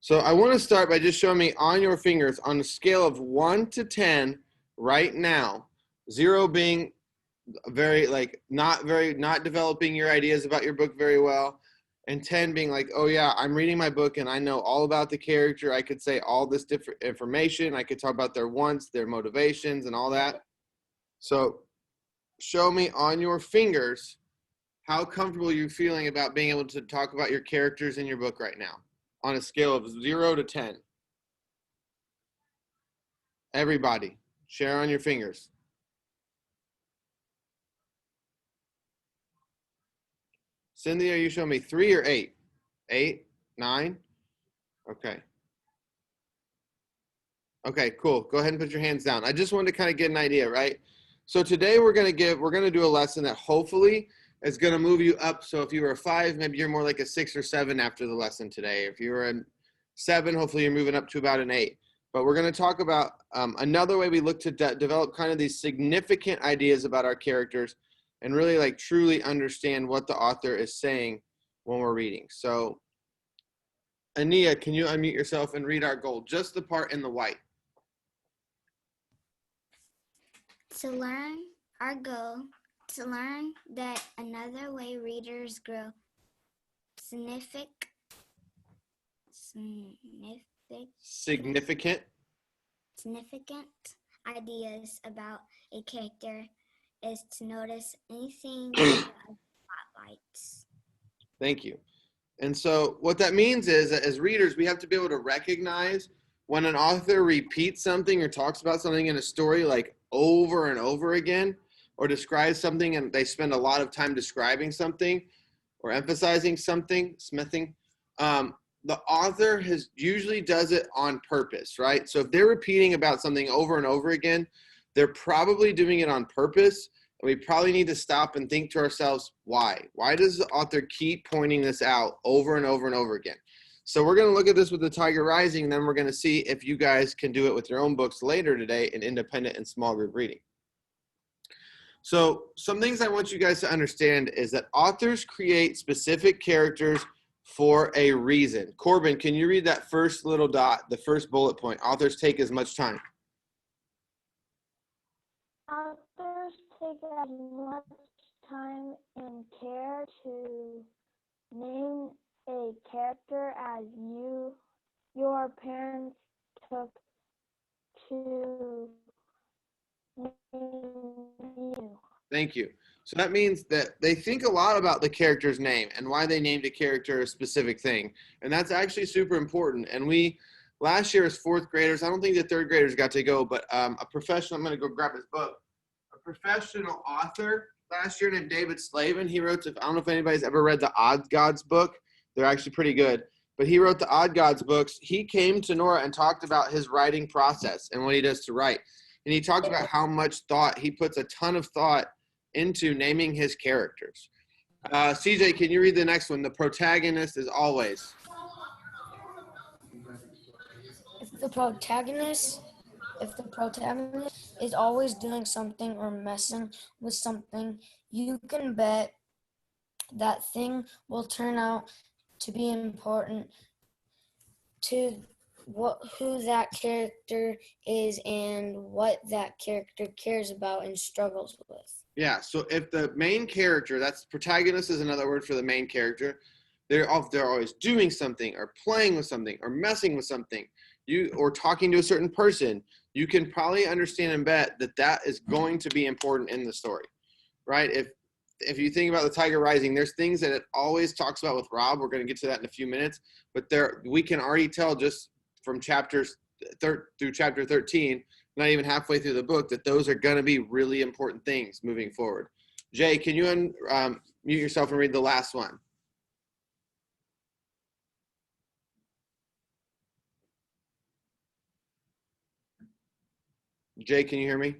So I want to start by just showing me on your fingers on a scale of 1 to 10 right now, 0 being very not developing your ideas about your book very well, and 10 being like, oh yeah, I'm reading my book and I know all about the character. I could say all this different information. I could talk about their wants, their motivations, and all that. So show me on your fingers how comfortable you're feeling about being able to talk about your characters in your book right now on a scale of 0 to 10. Everybody, share on your fingers. Cindy, are you showing me 3 or 8? 8, 9? Okay. Okay, cool. Go ahead and put your hands down. I just wanted to kind of get an idea, right? So today we're going to do a lesson that hopefully is going to move you up. So if you were a 5, maybe you're more like a 6 or 7 after the lesson today. If you were a 7, hopefully you're moving up to about an 8. But we're going to talk about another way we look to develop kind of these significant ideas about our characters and really like truly understand what the author is saying when we're reading. So Ania, can you unmute yourself and read our goal? Just the part in the white. To learn our goal, to learn that another way readers grow significant ideas about a character is to notice anything that spotlights. Thank you. And so what that means is that as readers, we have to be able to recognize when an author repeats something or talks about something in a story like over and over again, or describes something and they spend a lot of time describing something or emphasizing something, smithing. The author usually does it on purpose, right? So if they're repeating about something over and over again, they're probably doing it on purpose. And we probably need to stop and think to ourselves, why? Why does the author keep pointing this out over and over and over again? So we're going to look at this with the Tiger Rising, and then we're going to see if you guys can do it with your own books later today in independent and small group reading. So some things I want you guys to understand is that authors create specific characters for a reason. Corbin, can you read that first little dot, the first bullet point? Authors take as much time. Authors take as much time and care to name a character as your parents took to name you. Thank you. So that means that they think a lot about the character's name and why they named a character a specific thing. And that's actually super important. And we, last year as 4th graders, I don't think the 3rd graders got to go, but a professional, I'm going to go grab his book. A professional author last year named David Slavin, he wrote, I don't know if anybody's ever read the Odd Gods book. They're actually pretty good. But he wrote the Odd Gods books. He came to Nora and talked about his writing process and what he does to write. And he talked about how much thought, he puts a ton of thought into naming his characters. CJ, can you read the next one? The protagonist is always. If the protagonist is always doing something or messing with something, you can bet that thing will turn out to be important to who that character is and what that character cares about and struggles with. Yeah, so if the main character, that's protagonist is another word for the main character, they're always doing something or playing with something or messing with something, or talking to a certain person, you can probably understand and bet that that is going to be important in the story, right? If you think about the Tiger Rising, there's things that it always talks about with Rob. We're going to get to that in a few minutes, but we can already tell just from chapters through chapter 13, not even halfway through the book, that those are going to be really important things moving forward. Jay, can you mute yourself and read the last one? Jay, can you hear me?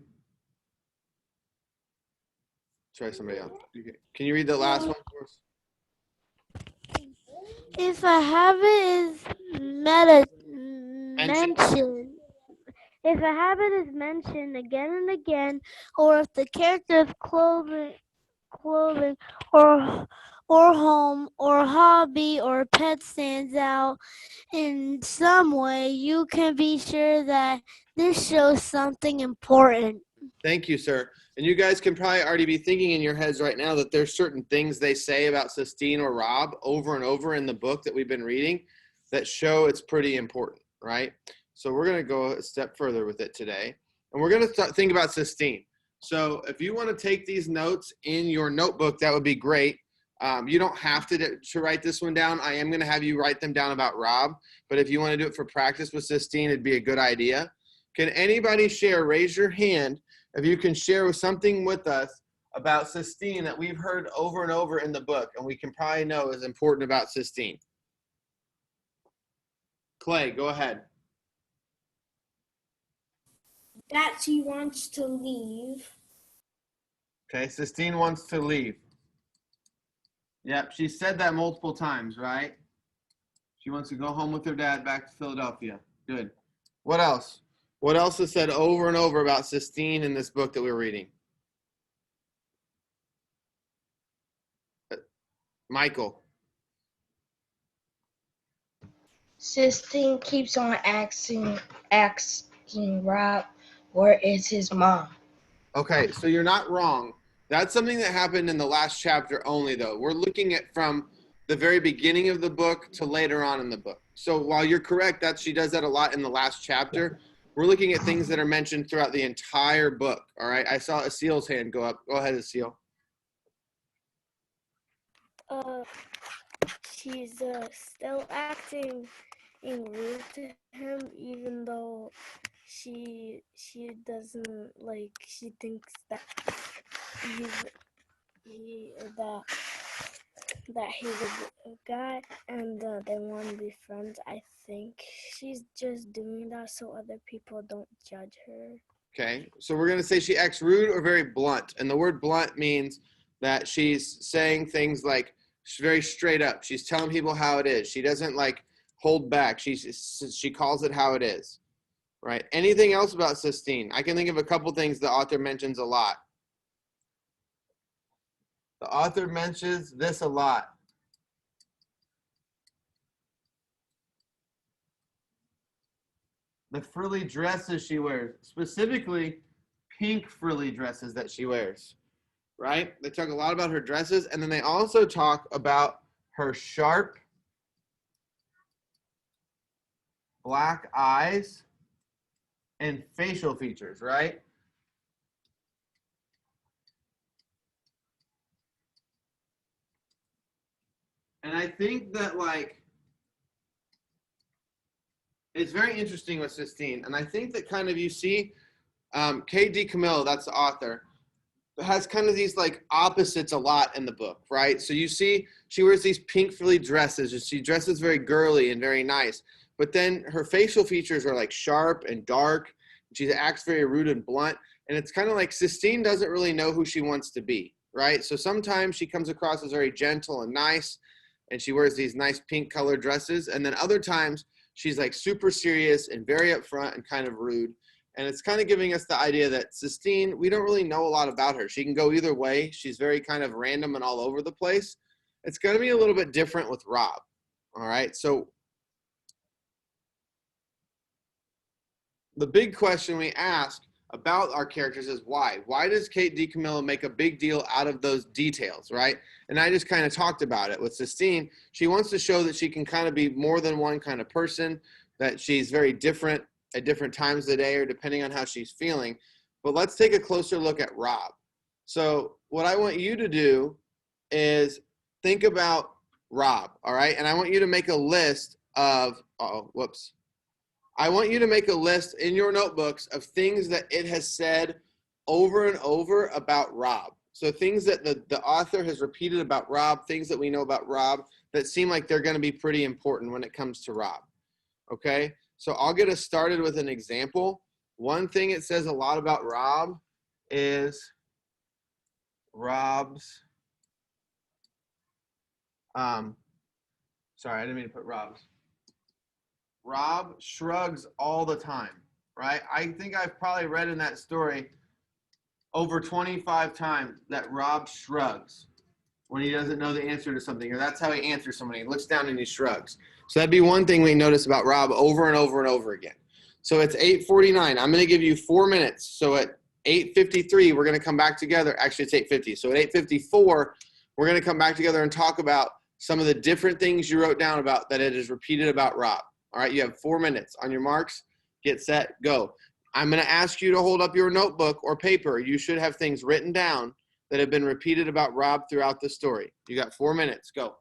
Try somebody else. Can you read the last one for us? If a habit is mentioned again and again, or if the character's clothing or home or hobby or pet stands out in some way, you can be sure that this shows something important. Thank you, sir. And you guys can probably already be thinking in your heads right now that there's certain things they say about Sistine or Rob over and over in the book that we've been reading that show it's pretty important, right? So we're going to go a step further with it today. And we're going to think about Sistine. So if you want to take these notes in your notebook, that would be great. You don't have to write this one down. I am going to have you write them down about Rob. But if you want to do it for practice with Sistine, it'd be a good idea. Can anybody share, raise your hand, if you can share something with us about Sistine that we've heard over and over in the book and we can probably know is important about Sistine. Clay, go ahead. That she wants to leave. Okay, Sistine wants to leave. Yep, she said that multiple times, right? She wants to go home with her dad back to Philadelphia. Good. What else? What else is said over and over about Sistine in this book that we're reading? Michael. Sistine keeps on asking Rob, where is his mom? Okay, so you're not wrong. That's something that happened in the last chapter only, though. We're looking at from the very beginning of the book to later on in the book. So while you're correct that she does that a lot in the last chapter, we're looking at things that are mentioned throughout the entire book, all right? I saw Asil's hand go up. Go ahead, Asil. She's still acting rude to him, even though she doesn't like. She thinks that he's a good guy, and they want to be friends. I think she's just doing that so other people don't judge her. Okay, so we're going to say she acts rude or very blunt. And the word blunt means that she's saying things like she's very straight up. She's telling people how it is. She doesn't like hold back. She calls it how it is, right? Anything else about Sistine? I can think of a couple things the author mentions a lot. The author mentions this a lot. The frilly dresses she wears, specifically pink frilly dresses that she wears, right? They talk a lot about her dresses, and then they also talk about her sharp black eyes and facial features, right? And I think that, like, it's very interesting with Sistine. And I think that kind of you see K.D. Camillo, that's the author, has kind of these like opposites a lot in the book, right? So you see she wears these pink frilly dresses and she dresses very girly and very nice. But then her facial features are like sharp and dark. She acts very rude and blunt. And it's kind of like Sistine doesn't really know who she wants to be, right? So sometimes she comes across as very gentle and nice, and she wears these nice pink colored dresses. And then other times she's like super serious and very upfront and kind of rude. And it's kind of giving us the idea that Sistine, we don't really know a lot about her. She can go either way. She's very kind of random and all over the place. It's going to be a little bit different with Rob. All right. So the big question we ask about our characters is why? Why does Kate DiCamillo make a big deal out of those details, right? And I just kind of talked about it with Sistine. She wants to show that she can kind of be more than one kind of person, that she's very different at different times of the day or depending on how she's feeling. But let's take a closer look at Rob. So what I want you to do is think about Rob, all right? And I want you to make a list of, I want you to make a list in your notebooks of things that it has said over and over about Rob. So things that the author has repeated about Rob, things that we know about Rob that seem like they're going to be pretty important when it comes to Rob. Okay? So I'll get us started with an example. One thing it says a lot about Rob is Rob's, sorry, I didn't mean to put Rob's. Rob shrugs all the time, right? I think I've probably read in that story over 25 times that Rob shrugs. when he doesn't know the answer to something, or that's how he answers somebody. He looks down and he shrugs. So that'd be one thing we notice about Rob over and over and over again. So it's 8:49. I'm going to give you 4 minutes. So at 8:53, we're going to come back together. Actually, it's 8:50. So at 8:54, we're going to come back together and talk about some of the different things you wrote down about that it is repeated about Rob. All right, you have 4 minutes. On your marks, get set, go. I'm going to ask you to hold up your notebook or paper. You should have things written down that have been repeated about Rob throughout the story. You got 4 minutes. Go.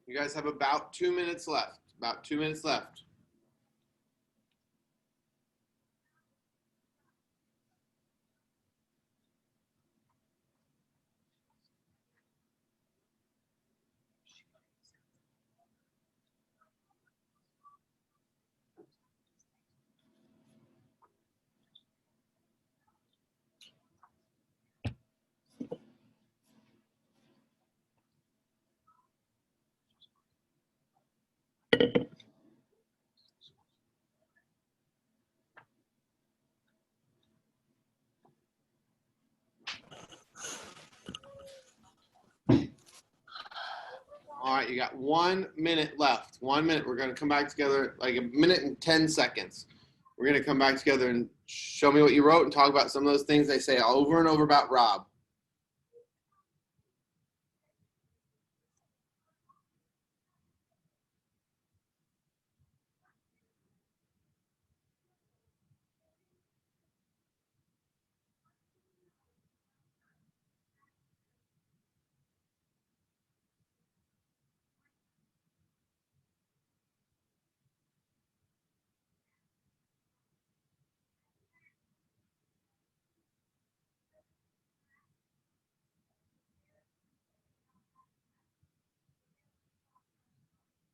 You guys have about 2 minutes left. About 2 minutes left. All right, you got 1 minute left. 1 minute. We're going to come back together like a minute and 10 seconds. We're going to come back together and show me what you wrote and talk about some of those things they say over and over about Rob.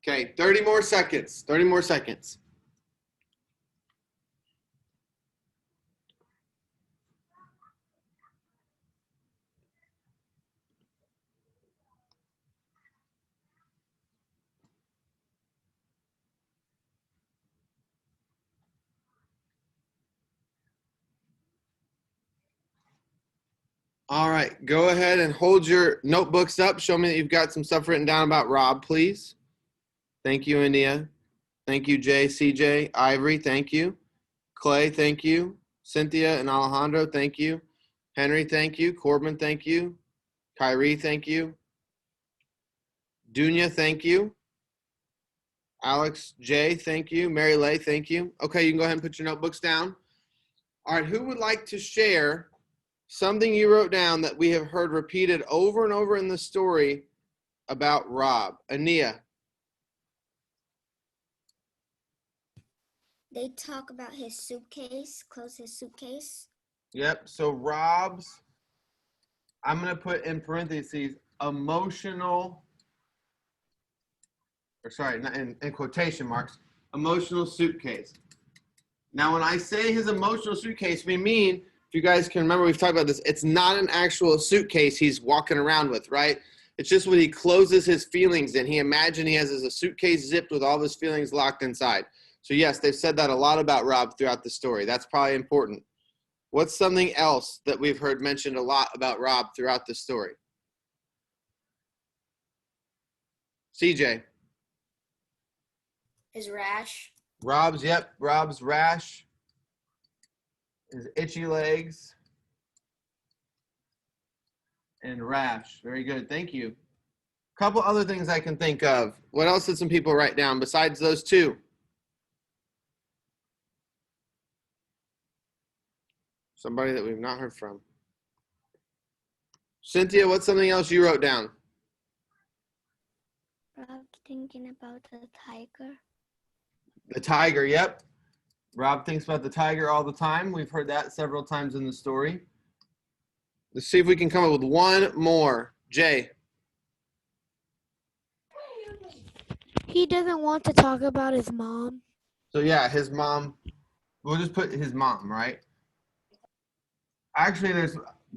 Okay, 30 more seconds. 30 more seconds. All right, go ahead and hold your notebooks up. Show me that you've got some stuff written down about Rob, please. Thank you, India. Thank you, Jay, CJ, Ivory, thank you. Clay, thank you. Cynthia and Alejandro, thank you. Henry, thank you. Corbin, thank you. Kyrie, thank you. Dunya, thank you. Alex J, thank you. Mary Lay, thank you. Okay, you can go ahead and put your notebooks down. All right, who would like to share something you wrote down that we have heard repeated over and over in the story about Rob? Ania. They talk about his suitcase, close his suitcase. Yep, so Rob's, I'm going to put in parentheses, emotional, or sorry, not in quotation marks, emotional suitcase. Now, when I say his emotional suitcase, we mean, if you guys can remember, we've talked about this, it's not an actual suitcase he's walking around with, right? It's just what he closes his feelings in. He imagined he has a suitcase zipped with all of his feelings locked inside. So yes, they've said that a lot about Rob throughout the story. That's probably important. What's something else that we've heard mentioned a lot about Rob throughout the story? CJ. His rash. Rob's rash. his itchy legs, and rash. Very good. Thank you. Couple other things I can think of. What else did some people write down besides those two? Somebody that we've not heard from. Cynthia, what's something else you wrote down? Rob thinking about the tiger. The tiger, yep. Rob thinks about the tiger all the time. We've heard that several times in the story. Let's see if we can come up with one more. Jay. He doesn't want to talk about his mom. So yeah, his mom. We'll just put his mom, right? Actually,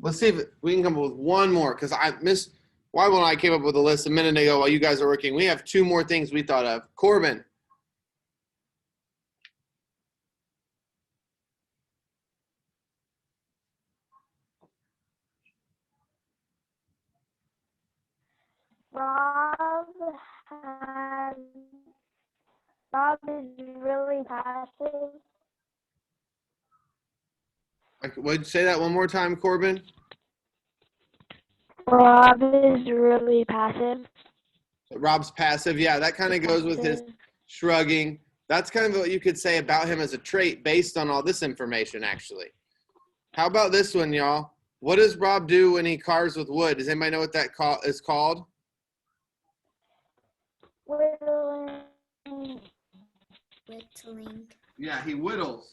let's see if we can come up with one more, because Wyville and I came up with a list a minute ago while you guys are working. We have two more things we thought of. Corbin. Rob is really passive. Would you say that one more time, Corbin? Rob is really passive. Rob's passive. Yeah, that kind of goes with his shrugging. That's kind of what you could say about him as a trait based on all this information, actually. How about this one, y'all? What does Rob do when he carves with wood? Does anybody know what that is called? Whittling. Yeah, he whittles.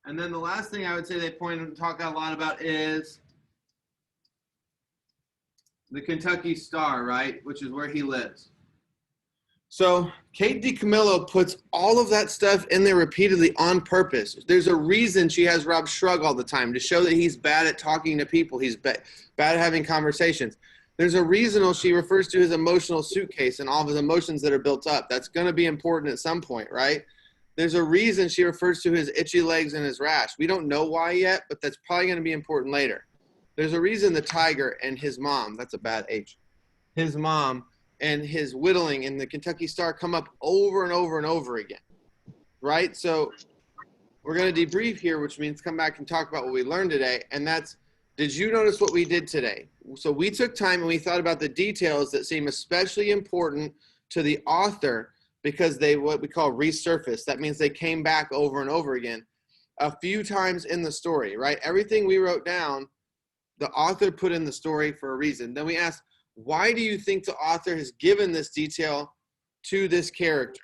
And then the last thing I would say they talk a lot about is the Kentucky Star, right? Which is where he lives. So Kate DiCamillo puts all of that stuff in there repeatedly on purpose. There's a reason she has Rob shrug all the time, to show that he's bad at talking to people. He's bad at having conversations. There's a reason she refers to his emotional suitcase and all of his emotions that are built up. That's going to be important at some point, right? There's a reason she refers to his itchy legs and his rash. We don't know why yet, but that's probably going to be important later. There's a reason the tiger and his mom, that's a bad H, his mom and his whittling and the Kentucky Star come up over and over and over again, right? So we're going to debrief here, which means come back and talk about what we learned today. And that's, did you notice what we did today? So we took time and we thought about the details that seem especially important to the author because they, what we call resurface. That means they came back over and over again a few times in the story, right? Everything we wrote down, the author put in the story for a reason. Then we asked, why do you think the author has given this detail to this character?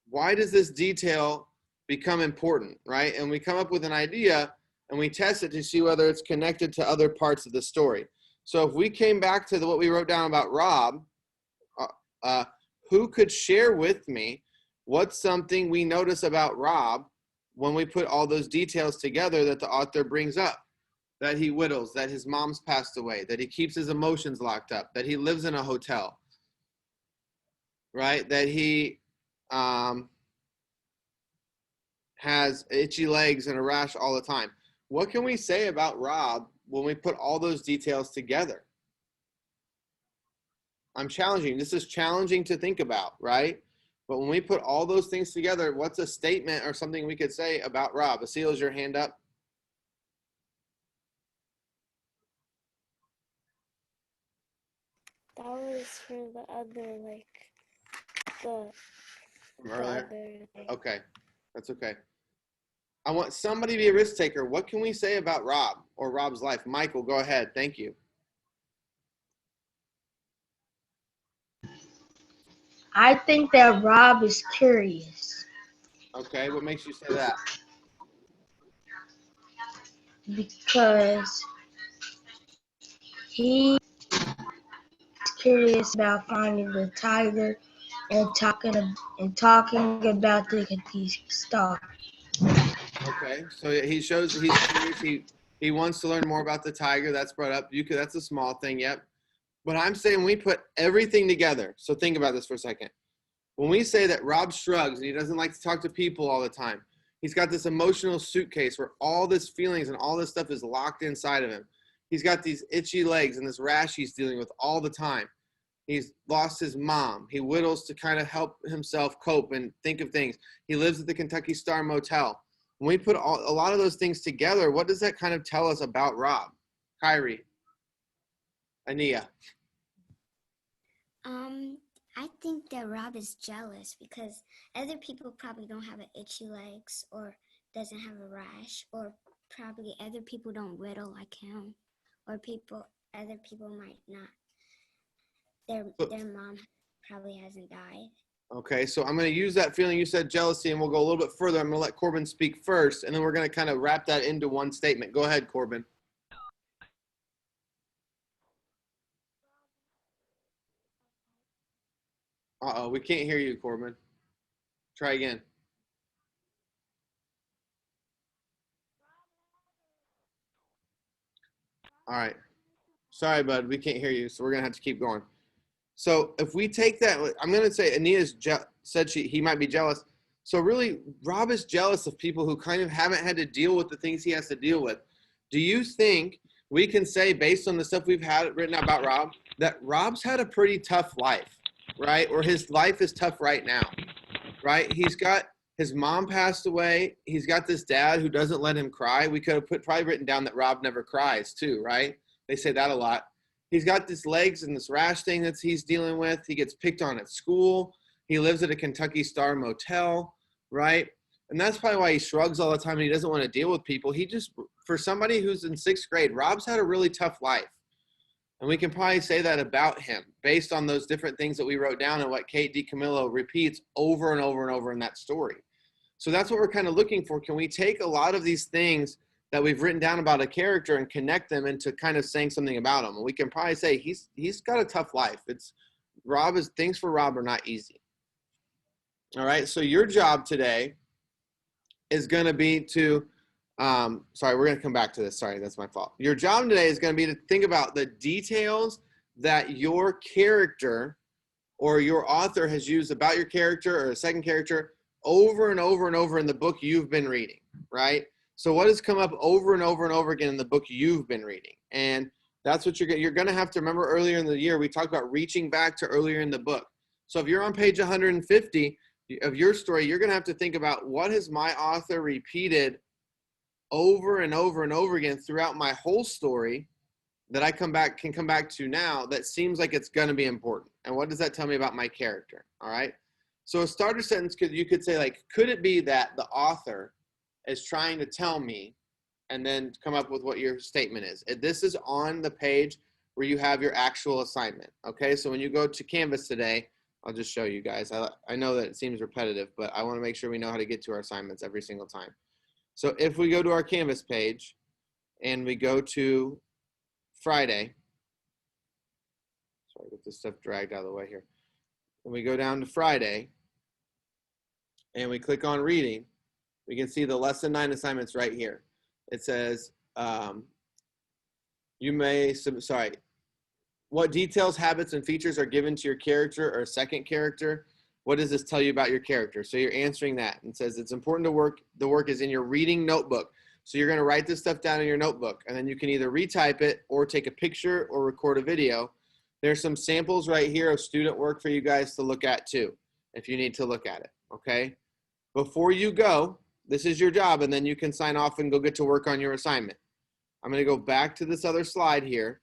Why does this detail become important, right? And we come up with an idea and we test it to see whether it's connected to other parts of the story. So if we came back to what we wrote down about Rob, who could share with me what's something we notice about Rob when we put all those details together that the author brings up? That he whittles, that his mom's passed away, that he keeps his emotions locked up, that he lives in a hotel, right? That he has itchy legs and a rash all the time. What can we say about Rob when we put all those details together? I'm challenging. This is challenging to think about, right? But when we put all those things together, what's a statement or something we could say about Rob? Asil, is your hand up? That was for the other, the From earlier? other. Okay, that's okay. I want somebody to be a risk taker. What can we say about Rob or Rob's life? Michael, go ahead. Thank you. I think that Rob is curious Okay, what makes you say that? because he's curious about finding the tiger and talking about the Kentucky Star. Okay, so he shows that he's curious. He wants to learn more about the tiger. That's brought up. That's a small thing, yep. But I'm saying we put everything together. So think about this for a second. When we say that Rob shrugs and he doesn't like to talk to people all the time, he's got this emotional suitcase where all this feelings and all this stuff is locked inside of him. He's got these itchy legs and this rash he's dealing with all the time. He's lost his mom. He whittles to kind of help himself cope and think of things. He lives at the Kentucky Star Motel. when we put a lot of those things together, what does that kind of tell us about Rob? Kyrie, Ania. I think that Rob is jealous because other people probably don't have itchy legs or doesn't have a rash, or probably other people don't riddle like him, or other people might not. Their mom probably hasn't died. Okay, so I'm going to use that feeling you said, jealousy, and we'll go a little bit further. I'm going to let Corbin speak first, and then we're going to kind of wrap that into one statement. Go ahead, Corbin. Uh-oh, we can't hear you, Corbin. Try again. All right. Sorry, bud. We can't hear you, so we're going to have to keep going. So if we take that, I'm going to say Ania's said he might be jealous. So really, Rob is jealous of people who kind of haven't had to deal with the things he has to deal with. Do you think we can say, based on the stuff we've had written about Rob, that Rob's had a pretty tough life, right? Or his life is tough right now, right? He's got his mom passed away. He's got this dad who doesn't let him cry. We could have probably written down that Rob never cries too, right? They say that a lot. He's got these legs and this rash thing that he's dealing with. He gets picked on at school. He lives at a Kentucky Star motel, right? And that's probably why he shrugs all the time and he doesn't want to deal with people. He just, for somebody who's in 6th grade, Rob's had a really tough life. And we can probably say that about him based on those different things that we wrote down and what Kate DiCamillo repeats over and over and over in that story. So that's what we're kind of looking for. Can we take a lot of these things that we've written down about a character and connect them into kind of saying something about him? And we can probably say he's got a tough life. Things for Rob are not easy. All right. So your job today is going to be to, sorry, we're going to come back to this. Sorry, that's my fault. Your job today is going to be to think about the details that your character or your author has used about your character or a second character over and over and over in the book you've been reading, right? So what has come up over and over and over again in the book you've been reading? And that's what you're going to have to remember. Earlier in the year, we talked about reaching back to earlier in the book. So if you're on page 150 of your story, you're going to have to think about, what has my author repeated over and over and over again throughout my whole story that I can come back to now that seems like it's going to be important? And what does that tell me about my character? All right. So a starter sentence, you could say, like, could it be that the author is trying to tell me, and then come up with what your statement is. This is on the page where you have your actual assignment. Okay. So when you go to Canvas today, I'll just show you guys. I know that it seems repetitive, but I want to make sure we know how to get to our assignments every single time. So if we go to our Canvas page and we go to Friday, sorry, get this stuff dragged out of the way here. And we go down to Friday and we click on reading, we can see the lesson 9 assignments right here. It says, what details, habits, and features are given to your character or second character? What does this tell you about your character? So you're answering that, and says it's important to work. The work is in your reading notebook. So you're going to write this stuff down in your notebook, and then you can either retype it or take a picture or record a video. There's some samples right here of student work for you guys to look at too, if you need to look at it, okay? Before you go, this is your job, and then you can sign off and go get to work on your assignment. I'm going to go back to this other slide here.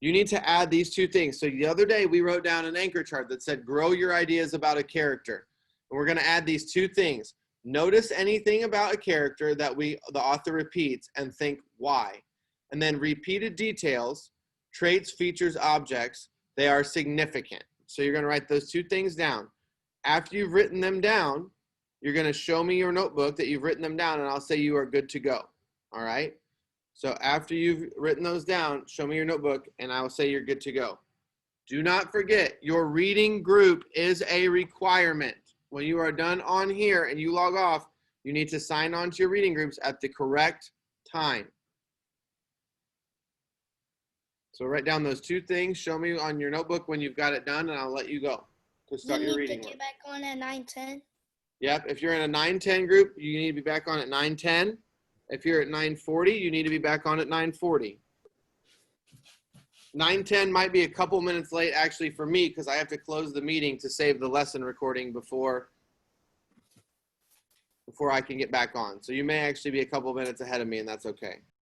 You need to add these 2 things. So the other day we wrote down an anchor chart that said, grow your ideas about a character. And we're going to add these 2 things. Notice anything about a character that the author repeats and think why. And then repeated details, traits, features, objects, they are significant. So you're going to write those 2 things down. After you've written them down, you're going to show me your notebook that you've written them down, and I'll say you are good to go. All right? So after you've written those down, show me your notebook, and I will say you're good to go. Do not forget, your reading group is a requirement. When you are done on here and you log off, you need to sign on to your reading groups at the correct time. So write down those 2 things. Show me on your notebook when you've got it done, and I'll let you go to start your reading. You need to get back on at 9:10. Yep. If you're in a 9:10 group, you need to be back on at 9:10. If you're at 9:40, you need to be back on at 9:40. 9:10 might be a couple minutes late actually for me because I have to close the meeting to save the lesson recording before before I can get back on. So you may actually be a couple minutes ahead of me, and that's okay.